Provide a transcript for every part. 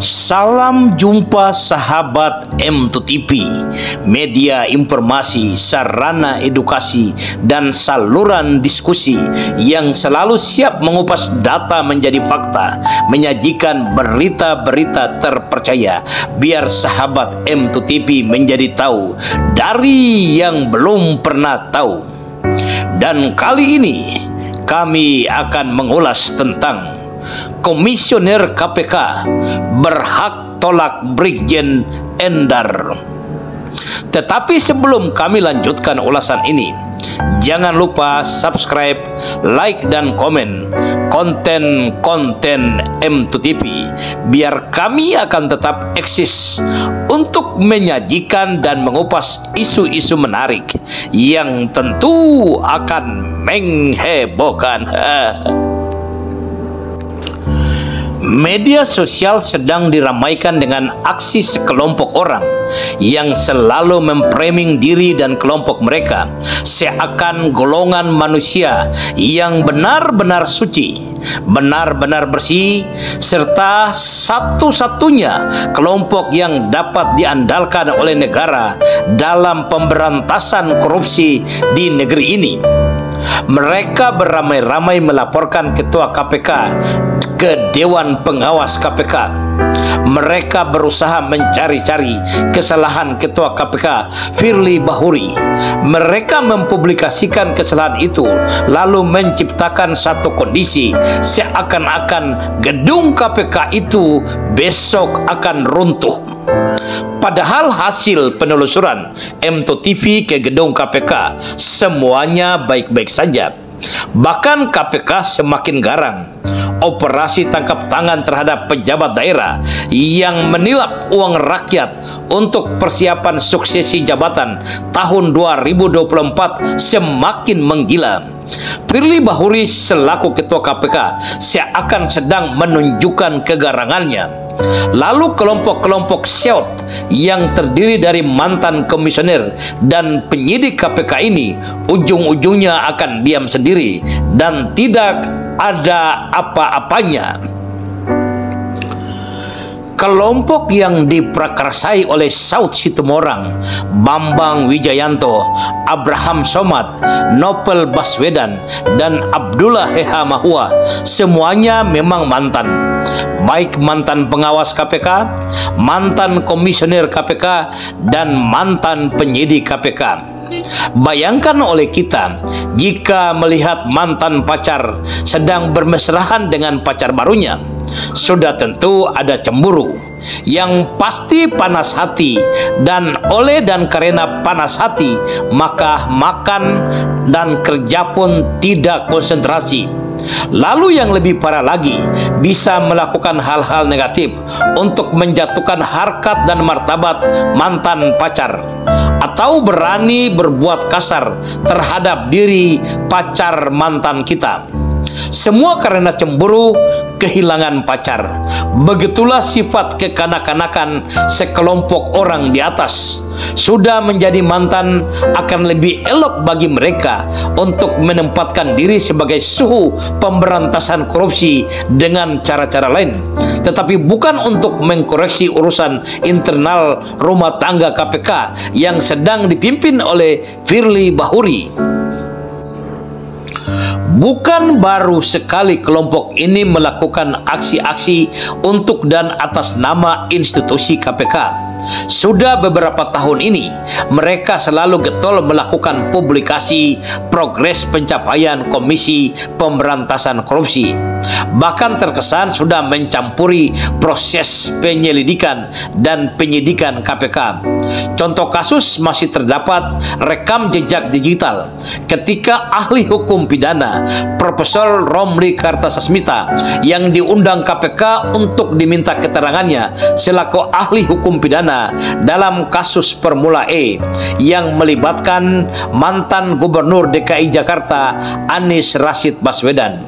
Salam jumpa sahabat M2TV, media informasi, sarana edukasi, dan saluran diskusi yang selalu siap mengupas data menjadi fakta, menyajikan berita-berita terpercaya, biar sahabat M2TV menjadi tahu dari yang belum pernah tahu. Dan kali ini kami akan mengulas tentang Komisioner KPK berhak tolak Brigjen Endar. Tetapi sebelum kami lanjutkan ulasan ini, jangan lupa subscribe, like, dan komen konten-konten M2TV, biar kami akan tetap eksis untuk menyajikan dan mengupas isu-isu menarik yang tentu akan menghebohkan. Media sosial sedang diramaikan dengan aksi sekelompok orang yang selalu memframing diri dan kelompok mereka seakan golongan manusia yang benar-benar suci, benar-benar bersih, serta satu-satunya kelompok yang dapat diandalkan oleh negara dalam pemberantasan korupsi di negeri ini. Mereka beramai-ramai melaporkan Ketua KPK ke Dewan Pengawas KPK. Mereka berusaha mencari-cari kesalahan Ketua KPK Firly Bahuri. Mereka mempublikasikan kesalahan itu, lalu menciptakan satu kondisi seakan-akan gedung KPK itu besok akan runtuh. Padahal hasil penelusuran M2TV ke gedung KPK semuanya baik-baik saja. Bahkan KPK semakin garang. Operasi tangkap tangan terhadap pejabat daerah yang menilap uang rakyat untuk persiapan suksesi jabatan tahun 2024 semakin menggila. Firly Bahuri selaku Ketua KPK seakan sedang menunjukkan kegarangannya. Lalu kelompok-kelompok SEOT yang terdiri dari mantan komisioner dan penyidik KPK ini ujung-ujungnya akan diam sendiri dan tidak ada apa-apanya. Kelompok yang diprakarsai oleh Saud Situmorang, Bambang Wijayanto, Abraham Somad, Novel Baswedan, dan Abdullah Heha Mahua semuanya memang mantan. Baik mantan pengawas KPK, mantan komisioner KPK, dan mantan penyidik KPK. Bayangkan oleh kita jika melihat mantan pacar sedang bermesrahan dengan pacar barunya, sudah tentu ada cemburu yang pasti panas hati, dan oleh dan karena panas hati maka makan dan kerja pun tidak konsentrasi. Lalu yang lebih parah lagi, bisa melakukan hal-hal negatif untuk menjatuhkan harkat dan martabat mantan pacar, atau berani berbuat kasar terhadap diri pacar mantan kita. Semua karena cemburu kehilangan pacar. Begitulah sifat kekanak-kanakan sekelompok orang di atas. Sudah menjadi mantan, akan lebih elok bagi mereka untuk menempatkan diri sebagai suhu pemberantasan korupsi dengan cara-cara lain, tetapi bukan untuk mengkoreksi urusan internal rumah tangga KPK yang sedang dipimpin oleh Firly Bahuri. Bukan baru sekali kelompok ini melakukan aksi-aksi untuk dan atas nama institusi KPK. Sudah beberapa tahun ini mereka selalu getol melakukan publikasi progres pencapaian Komisi Pemberantasan Korupsi. Bahkan terkesan sudah mencampuri proses penyelidikan dan penyidikan KPK. Contoh kasus masih terdapat rekam jejak digital ketika ahli hukum pidana Profesor Romli Kartasasmita yang diundang KPK untuk diminta keterangannya selaku ahli hukum pidana dalam kasus Formula E yang melibatkan mantan Gubernur DKI Jakarta Anies Rashid Baswedan.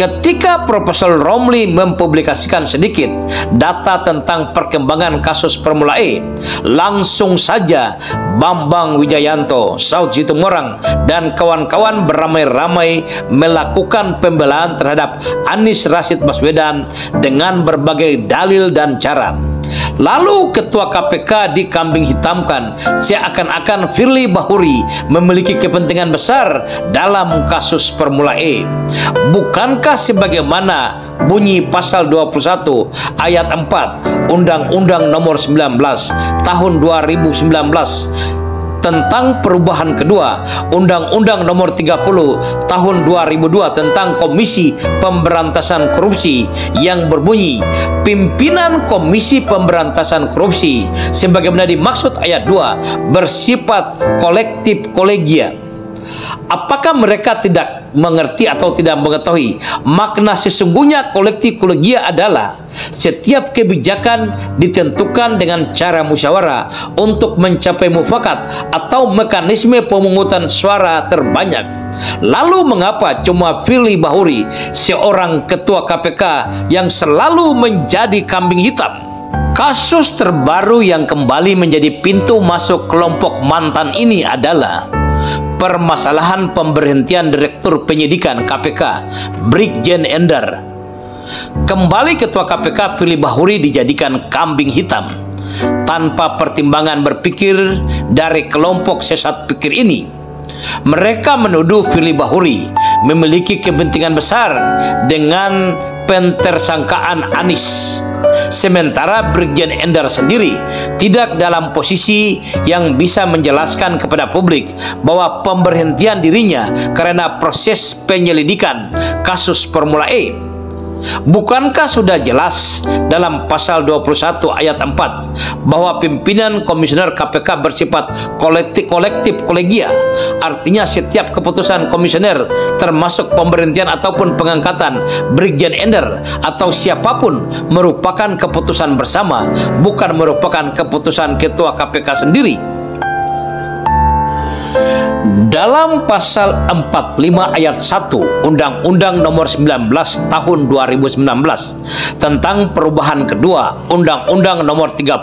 Ketika Profesor Romli mempublikasikan sedikit data tentang perkembangan kasus Formula E, langsung saja Bambang Wijayanto, Saud Situmorang, dan kawan-kawan beramai-ramai melakukan pembelaan terhadap Anies Rashid Baswedan dengan berbagai dalil dan cara. Lalu Ketua KPK dikambing hitamkan seakan-akan Firly Bahuri memiliki kepentingan besar dalam kasus Formula E. Bukankah sebagaimana bunyi pasal 21 ayat 4 Undang-Undang Nomor 19 Tahun 2019 tentang perubahan kedua Undang-Undang Nomor 30 Tahun 2002 tentang Komisi Pemberantasan Korupsi yang berbunyi, pimpinan Komisi Pemberantasan Korupsi sebagaimana dimaksud ayat 2 bersifat kolektif kolegia. Apakah mereka tidak mengerti atau tidak mengetahui makna sesungguhnya kolektif kolegia adalah setiap kebijakan ditentukan dengan cara musyawarah untuk mencapai mufakat atau mekanisme pemungutan suara terbanyak. Lalu mengapa cuma Firly Bahuri, seorang ketua KPK yang selalu menjadi kambing hitam? Kasus terbaru yang kembali menjadi pintu masuk kelompok mantan ini adalah permasalahan pemberhentian Direktur Penyidikan KPK Brigjen Endar. Kembali Ketua KPK Firly Bahuri dijadikan kambing hitam tanpa pertimbangan berpikir dari kelompok sesat pikir ini. Mereka menuduh Firly Bahuri memiliki kepentingan besar dengan pentersangkaan Anies, sementara Brigjen Endar sendiri tidak dalam posisi yang bisa menjelaskan kepada publik bahwa pemberhentian dirinya karena proses penyelidikan kasus Formula E. Bukankah sudah jelas dalam pasal 21 ayat 4 bahwa pimpinan komisioner KPK bersifat kolektif kolegia? Artinya setiap keputusan komisioner termasuk pemberhentian ataupun pengangkatan Brigjen Endar atau siapapun merupakan keputusan bersama, bukan merupakan keputusan Ketua KPK sendiri. Dalam pasal 45 ayat 1 Undang-Undang Nomor 19 Tahun 2019 tentang perubahan kedua Undang-Undang Nomor 30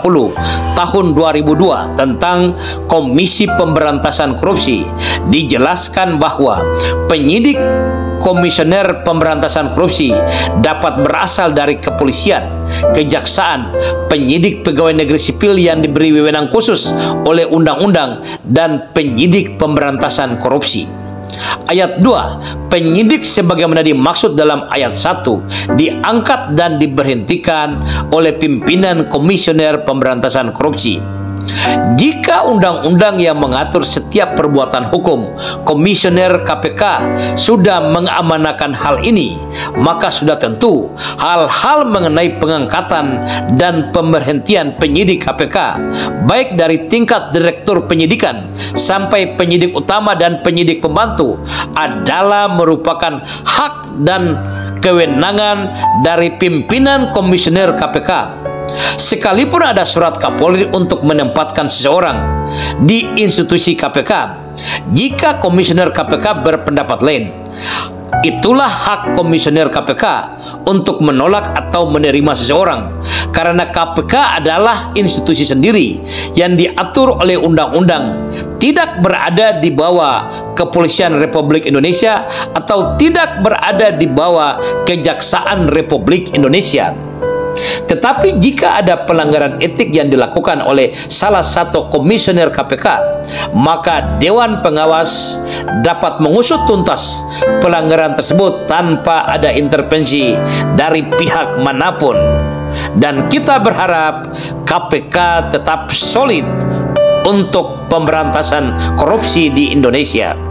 Tahun 2002 tentang Komisi Pemberantasan Korupsi dijelaskan bahwa penyidik Komisioner Pemberantasan Korupsi dapat berasal dari kepolisian, kejaksaan, penyidik pegawai negeri sipil yang diberi wewenang khusus oleh undang-undang, dan penyidik pemberantasan korupsi. Ayat 2, penyidik sebagaimana dimaksud dalam ayat 1 diangkat dan diberhentikan oleh pimpinan Komisioner Pemberantasan Korupsi. Jika undang-undang yang mengatur setiap perbuatan hukum komisioner KPK sudah mengamanahkan hal ini, maka sudah tentu hal-hal mengenai pengangkatan dan pemberhentian penyidik KPK, baik dari tingkat direktur penyidikan sampai penyidik utama dan penyidik pembantu, adalah merupakan hak dan kewenangan dari pimpinan komisioner KPK. Sekalipun ada surat Kapolri untuk menempatkan seseorang di institusi KPK, jika komisioner KPK berpendapat lain, itulah hak komisioner KPK untuk menolak atau menerima seseorang, karena KPK adalah institusi sendiri yang diatur oleh undang-undang, tidak berada di bawah Kepolisian Republik Indonesia atau tidak berada di bawah Kejaksaan Republik Indonesia. Tetapi jika ada pelanggaran etik yang dilakukan oleh salah satu komisioner KPK, maka Dewan Pengawas dapat mengusut tuntas pelanggaran tersebut tanpa ada intervensi dari pihak manapun. Dan kita berharap KPK tetap solid untuk pemberantasan korupsi di Indonesia.